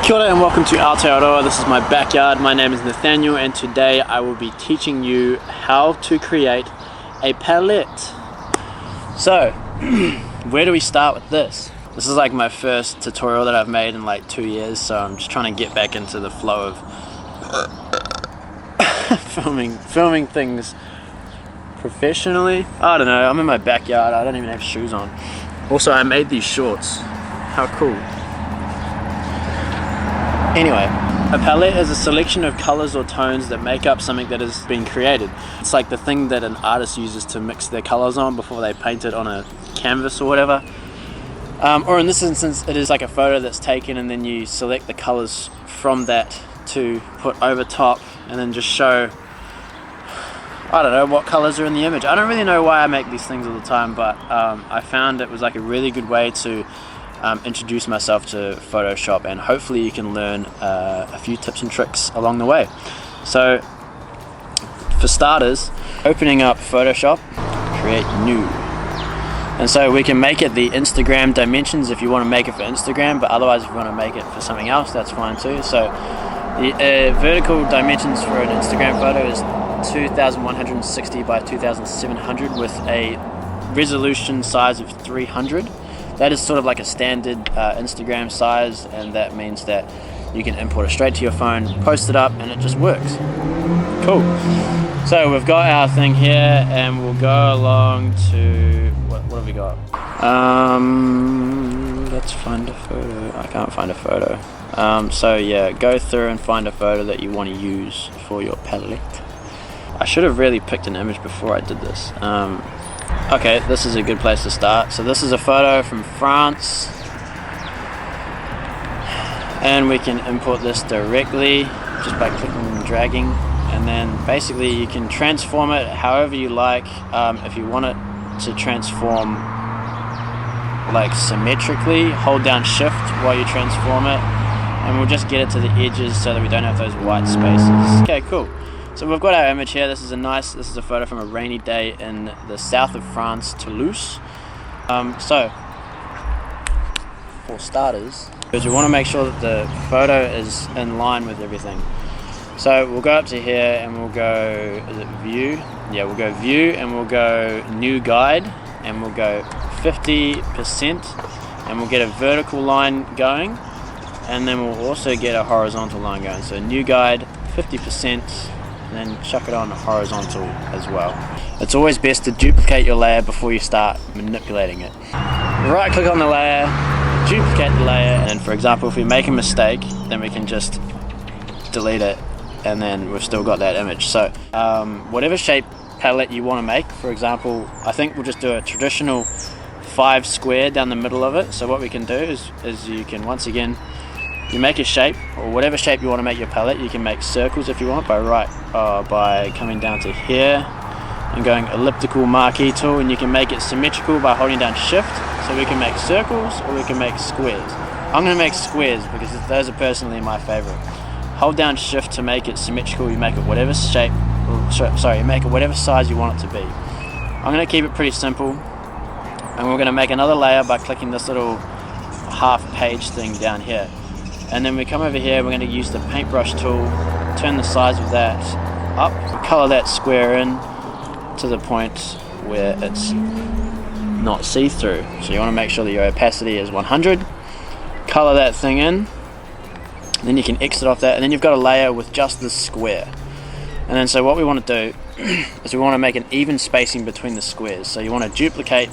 Kia ora and welcome to Aotearoa. This is my backyard. My name is Nathaniel and today I will be teaching you how to create a palette. So, where do we start with this? This is like my first tutorial that I've made in like 2 years, so I'm just trying to get back into the flow of filming things professionally. I don't know, I'm in my backyard, I don't even have shoes on. Also, I made these shorts. How cool. Anyway, a palette is a selection of colors or tones that make up something that has been created. It's like the thing that an artist uses to mix their colors on before they paint it on a canvas or whatever. Or in this instance, it is like a photo that's taken and then you select the colors from that to put over top and then just show, I don't know, what colors are in the image. I don't really know why I make these things all the time, but I found it was like a really good way to introduce myself to Photoshop, and hopefully you can learn a few tips and tricks along the way. So for starters, opening up Photoshop, create new, and so we can make it the Instagram dimensions if you want to make it for Instagram, but otherwise if you want to make it for something else, that's fine too. So the vertical dimensions for an Instagram photo is 2160 by 2700 with a resolution size of 300. That is sort of like a standard Instagram size, and that means that you can import it straight to your phone, post it up, and it just works. Cool. So we've got our thing here, and we'll go along to, what have we got? Let's find a photo. I can't find a photo. So yeah, go through and find a photo that you want to use for your palette. I should have really picked an image before I did this. Okay, this is a good place to start. So this is a photo from France, and we can import this directly just by clicking and dragging, and then basically you can transform it however you like. If you want it to transform like symmetrically, hold down shift while you transform it, and we'll just get it to the edges so that we don't have those white spaces. Okay, cool. So we've got our image here. This is a photo from a rainy day in the south of France, Toulouse. So, for starters, because we want to make sure that the photo is in line with everything. So we'll go up to here and we'll go, is it view? Yeah, we'll go view and we'll go new guide and we'll go 50% and we'll get a vertical line going, and then we'll also get a horizontal line going. So new guide, 50%, and then chuck it on horizontal as well. It's always best to duplicate your layer before you start manipulating it. Right click on the layer, duplicate the layer, and for example if we make a mistake then we can just delete it and then we've still got that image. So whatever shape palette you want to make, for example I think we'll just do a traditional 5 square down the middle of it. So what we can do is you can once again, you make a shape, or whatever shape you want to make your palette. You can make circles if you want by coming down to here and going elliptical marquee tool, and you can make it symmetrical by holding down shift. So we can make circles or we can make squares. I'm going to make squares because those are personally my favorite. Hold down shift to make it symmetrical. You make it whatever shape, you make it whatever size you want it to be. I'm going to keep it pretty simple, and we're going to make another layer by clicking this little half page thing down here. And then we come over here, we're going to use the paintbrush tool, turn the size of that up, color that square in to the point where it's not see-through. So you want to make sure that your opacity is 100, color that thing in, then you can exit off that, and then you've got a layer with just this square. And then so what we want to do is we want to make an even spacing between the squares. So you want to duplicate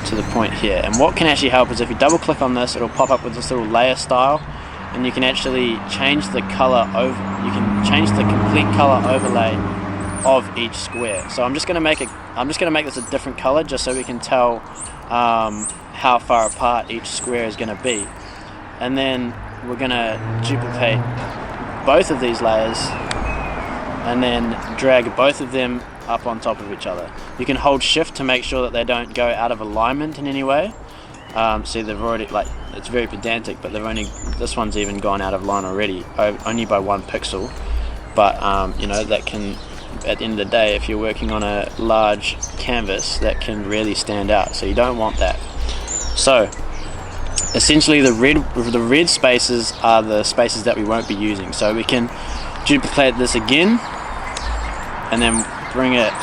to the point here, and what can actually help is if you double click on this, it'll pop up with this little layer style, and you can actually change the color you can change the complete color overlay of each square. So I'm just going to make this a different color just so we can tell how far apart each square is going to be. And then we're going to duplicate both of these layers and then drag both of them up on top of each other. You can hold shift to make sure that they don't go out of alignment in any way. See, they've already, like, it's very pedantic, but this one's even gone out of line already, only by 1 pixel. But you know, that can, at the end of the day, if you're working on a large canvas, that can really stand out. So you don't want that. So essentially the red spaces are the spaces that we won't be using. So we can duplicate this again and then bring it.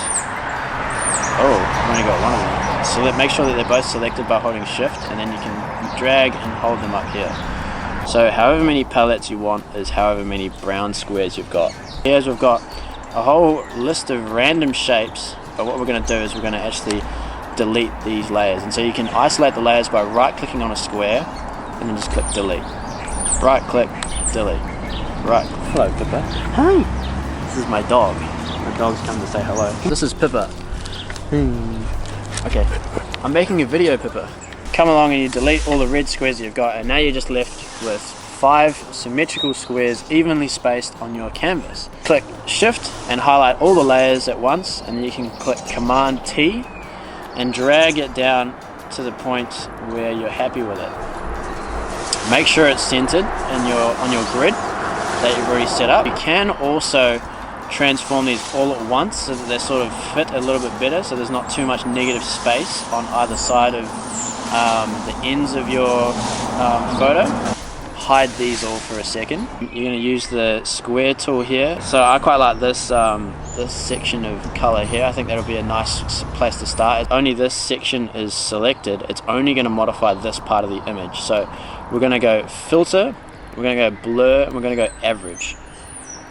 Oh, I've only got one of them. So make sure that they're both selected by holding shift, and then you can drag and hold them up here. So however many palettes you want is however many brown squares you've got. Here's we've got a whole list of random shapes, but what we're going to do is we're going to actually delete these layers. And so you can isolate the layers by right clicking on a square and then just click delete. Right click, delete. Right. Hello, Pippa. Hi. This is my dog. My dog's come to say hello. This is Pippa. Okay, I'm making a video, Pippa. Come along and you delete all the red squares that you've got, and now you're just left with 5 symmetrical squares evenly spaced on your canvas. Click shift and highlight all the layers at once, and then you can click Command T and drag it down to the point where you're happy with it. Make sure it's centered on your grid that you've already set up. You can also transform these all at once so that they sort of fit a little bit better, so there's not too much negative space on either side of the ends of your photo. Hide these all for a second. You're going to use the square tool here. So I quite like this this section of color here. I think that'll be a nice place to start. Only this section is selected. It's only going to modify this part of the image. So we're going to go filter, we're going to go blur, and we're going to go average.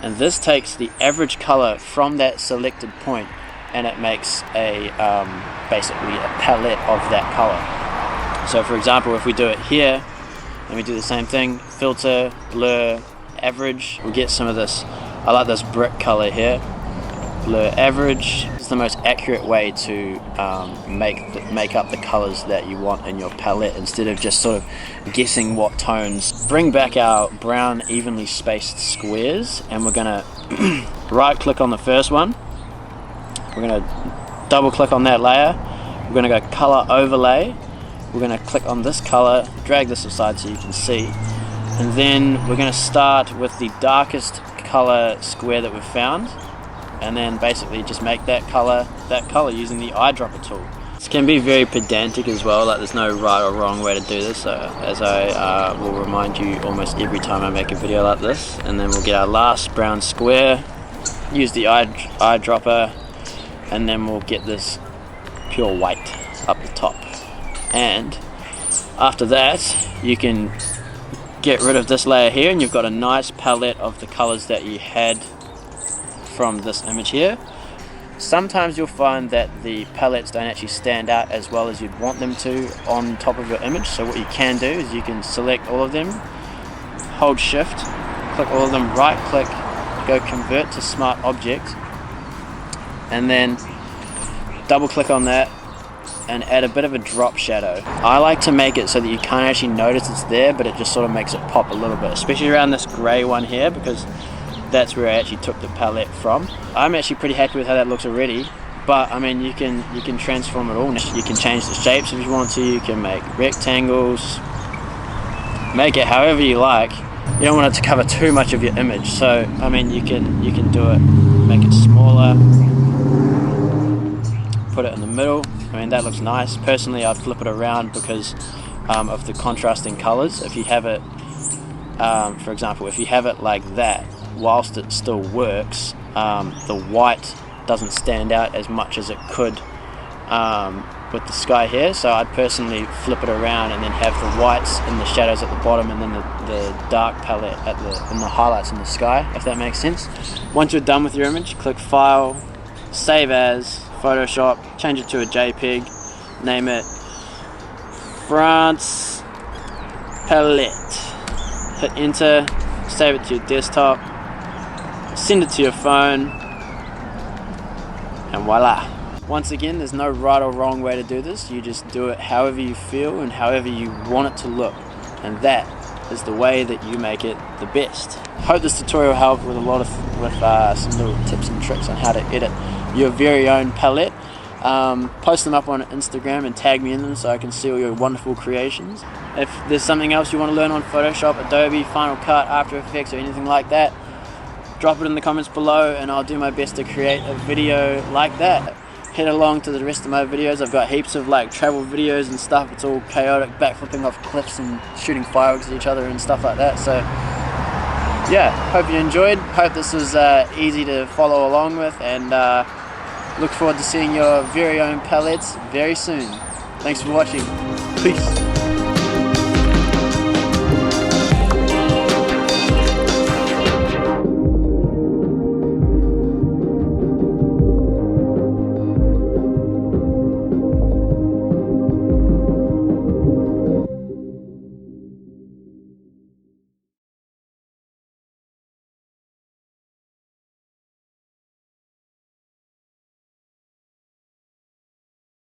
And this takes the average color from that selected point, and it makes a basically a palette of that color. So for example, if we do it here and we do the same thing, filter, blur, average, we get some of this. I like this brick color here. Blur, average. It's the most accurate way to make up the colors that you want in your palette, instead of just sort of guessing what tones. Bring back our brown evenly spaced squares, and we're gonna right click on the first one. We're gonna double click on that layer. We're gonna go color overlay. We're going to click on this color, drag this aside so you can see, and then we're going to start with the darkest color square that we've found, and then basically just make that color using the eyedropper tool. This can be very pedantic as well, like there's no right or wrong way to do this, as I will remind you almost every time I make a video like this. And then we'll get our last brown square, use the eyedropper, and then we'll get this pure white up the top. And after that, you can get rid of this layer here, and you've got a nice palette of the colors that you had from this image here. Sometimes you'll find that the palettes don't actually stand out as well as you'd want them to on top of your image. So what you can do is you can select all of them, hold shift, click all of them, right click, go convert to smart object, and then double click on that and add a bit of a drop shadow. I like to make it so that you can't actually notice it's there, but it just sort of makes it pop a little bit, especially around this grey one here, because that's where I actually took the palette from. I'm actually pretty happy with how that looks already, but I mean you can transform it all. You can change the shapes if you want to, you can make rectangles, make it however you like. You don't want it to cover too much of your image, so I mean you can do it, make it smaller, put it in the middle. I mean that looks nice. Personally I'd flip it around because of the contrasting colors. If you have it for example, if you have it like that, whilst it still works, the white doesn't stand out as much as it could with the sky here. So I'd personally flip it around and then have the whites and the shadows at the bottom, and then the dark palette and the highlights in the sky, if that makes sense. Once you're done with your image, click File, Save As, Photoshop, change it to a JPEG, name it France Palette, hit enter, save it to your desktop, send it to your phone, and voila. Once again, there's no right or wrong way to do this. You just do it however you feel and however you want it to look, and that is the way that you make it the best. Hope this tutorial helped with some little tips and tricks on how to edit your very own palette. Post them up on Instagram and tag me in them so I can see all your wonderful creations. If there's something else you want to learn on Photoshop, Adobe, Final Cut, After Effects, or anything like that, drop it in the comments below and I'll do my best to create a video like that. head along to the rest of my videos. I've got heaps of like travel videos and stuff. It's all chaotic, backflipping off cliffs and shooting fireworks at each other and stuff like that. So yeah, hope you enjoyed. Hope this was easy to follow along with, and look forward to seeing your very own palettes very soon. Thanks for watching. Peace.